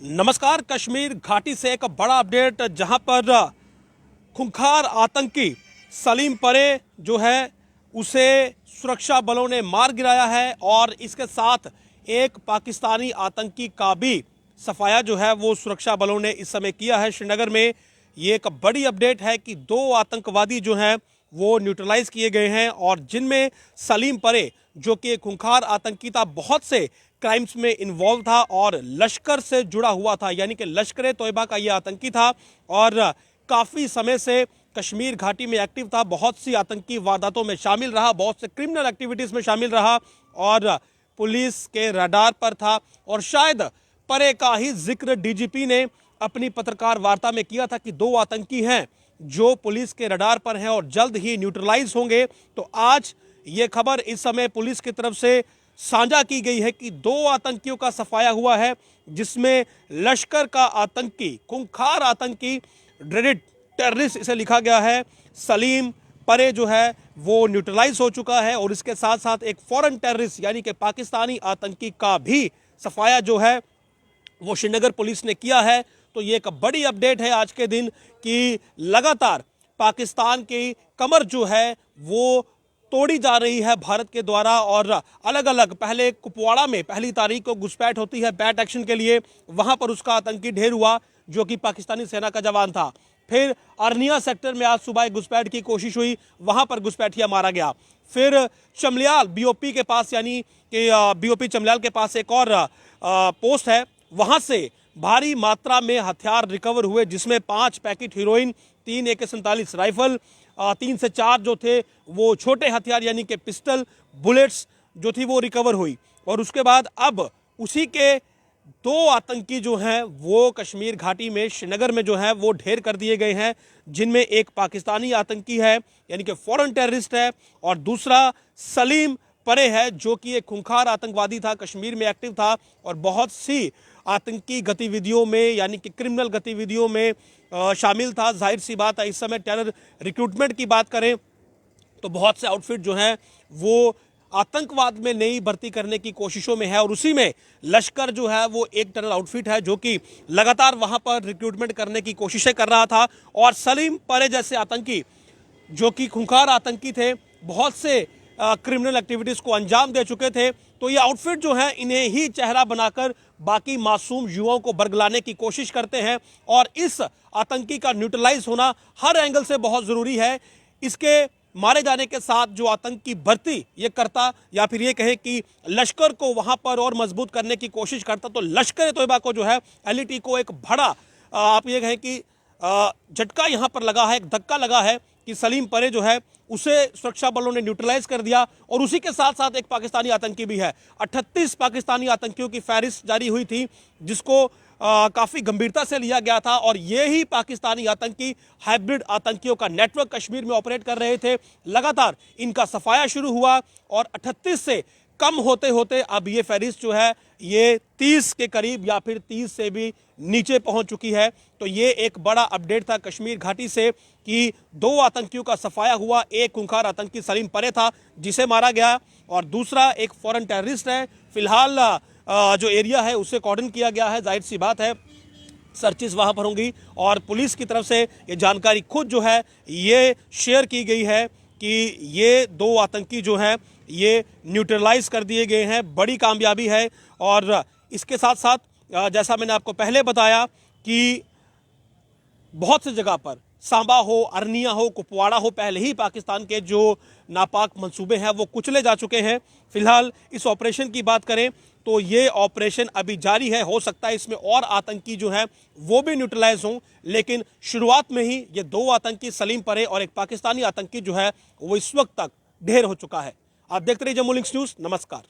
नमस्कार। कश्मीर घाटी से एक बड़ा अपडेट, जहां पर खूंखार आतंकी सलीम परे जो है उसे सुरक्षा बलों ने मार गिराया है और इसके साथ एक पाकिस्तानी आतंकी का भी सफाया जो है वो सुरक्षा बलों ने इस समय किया है श्रीनगर में। ये एक बड़ी अपडेट है कि 2 आतंकवादी जो हैं वो न्यूट्रलाइज किए गए हैं और जिनमें सलीम परे जो कि एक खूंखार आतंकी था, बहुत से क्राइम्स में इन्वॉल्व था और लश्कर से जुड़ा हुआ था, यानी कि लश्कर तोयबा का ये आतंकी था और काफ़ी समय से कश्मीर घाटी में एक्टिव था, बहुत सी आतंकी वारदातों में शामिल रहा, बहुत से क्रिमिनल एक्टिविटीज़ में शामिल रहा और पुलिस के रडार पर था। और शायद परे का ही जिक्र डीजीपी ने अपनी पत्रकार वार्ता में किया था कि 2 आतंकी हैं जो पुलिस के रडार पर हैं और जल्द ही न्यूट्रलाइज होंगे। तो आज ये खबर इस समय पुलिस की तरफ से साझा की गई है कि 2 आतंकियों का सफाया हुआ है, जिसमें लश्कर का आतंकी, खूंखार आतंकी, ड्रेडेड टेररिस्ट इसे लिखा गया है, सलीम परे जो है वो न्यूट्रलाइज हो चुका है और इसके साथ साथ एक फॉरेन टेररिस्ट यानी कि पाकिस्तानी आतंकी का भी सफाया जो है वो श्रीनगर पुलिस ने किया है। तो ये एक बड़ी अपडेट है आज के दिन कि लगातार पाकिस्तान की कमर जो है वो तोड़ी जा रही है भारत के द्वारा और अलग अलग, पहले कुपवाड़ा में 1 तारीख को घुसपैठ होती है बैट एक्शन के लिए, वहां पर उसका आतंकी ढेर हुआ जो कि पाकिस्तानी सेना का जवान था। फिर अरनिया सेक्टर में आज सुबह घुसपैठ की कोशिश हुई, वहां पर घुसपैठिया मारा गया। फिर चमलियाल बीओपी के पास, यानी कि बीओपी चमलियाल के पास एक और पोस्ट है, वहां से भारी मात्रा में हथियार रिकवर हुए, जिसमें 5 पैकेट हीरोइन, 3 AK-47 राइफल, 3 से 4 जो थे वो छोटे हथियार यानी कि पिस्टल, बुलेट्स जो थी वो रिकवर हुई। और उसके बाद अब उसी के 2 आतंकी जो हैं वो कश्मीर घाटी में श्रीनगर में जो है वो ढेर कर दिए गए हैं, जिनमें एक पाकिस्तानी आतंकी है यानी कि फॉरेन टेररिस्ट है और दूसरा सलीम परे है जो कि एक खूंखार आतंकवादी था, कश्मीर में एक्टिव था और बहुत सी आतंकी गतिविधियों में यानी कि क्रिमिनल गतिविधियों में शामिल था। जाहिर सी बात है, इस समय टेरर रिक्रूटमेंट की बात करें तो बहुत से आउटफिट जो हैं वो आतंकवाद में नई भर्ती करने की कोशिशों में है और उसी में लश्कर जो है वो एक टेरर आउटफिट है जो कि लगातार वहां पर रिक्रूटमेंट करने की कोशिशें कर रहा था। और सलीम परे जैसे आतंकी जो कि खूंखार आतंकी थे, बहुत से क्रिमिनल एक्टिविटीज़ को अंजाम दे चुके थे, तो ये आउटफिट जो है इन्हें ही चेहरा बनाकर बाकी मासूम युवाओं को बरगलाने की कोशिश करते हैं और इस आतंकी का न्यूट्रलाइज होना हर एंगल से बहुत ज़रूरी है। इसके मारे जाने के साथ जो आतंकी भर्ती ये करता या फिर ये कहें कि लश्कर को वहाँ पर और मजबूत करने की कोशिश करता, तो लश्कर तोयबा को जो है LET को एक बड़ा आप ये कहें कि झटका यहाँ पर लगा है, एक धक्का लगा है कि सलीम परे जो है उसे सुरक्षा बलों ने न्यूट्रलाइज कर दिया और उसी के साथ साथ एक पाकिस्तानी आतंकी भी है। 38 पाकिस्तानी आतंकियों की फहरिस्त जारी हुई थी, जिसको काफ़ी गंभीरता से लिया गया था और ये ही पाकिस्तानी आतंकी हाइब्रिड आतंकियों का नेटवर्क कश्मीर में ऑपरेट कर रहे थे। लगातार इनका सफाया शुरू हुआ और 38 से कम होते होते अब ये फहरिस्त जो है ये 30 के करीब या फिर 30 से भी नीचे पहुंच चुकी है। तो ये एक बड़ा अपडेट था कश्मीर घाटी से कि 2 आतंकियों का सफाया हुआ। एक खूंखार आतंकी सलीम परे था जिसे मारा गया और दूसरा एक फॉरेन टेररिस्ट है। फिलहाल जो एरिया है उसे कॉर्डन किया गया है, जाहिर सी बात है सर्चिस वहां पर होंगी और पुलिस की तरफ से ये जानकारी खुद जो है ये शेयर की गई है कि ये 2 आतंकी जो हैं ये न्यूट्रलाइज कर दिए गए हैं। बड़ी कामयाबी है और इसके साथ साथ जैसा मैंने आपको पहले बताया कि बहुत सी जगह पर सांबा हो, अरनिया हो, कुपवाड़ा हो, पहले ही पाकिस्तान के जो नापाक मंसूबे हैं वो कुचले जा चुके हैं। फिलहाल इस ऑपरेशन की बात करें तो ये ऑपरेशन अभी जारी है, हो सकता है इसमें और आतंकी जो हैं वो भी न्यूट्रलाइज हों, लेकिन शुरुआत में ही ये 2 आतंकी सलीम परे और एक पाकिस्तानी आतंकी जो है वो इस वक्त तक ढेर हो चुका है। आप देखते रहिए जम्मू लिंक्स न्यूज़। नमस्कार।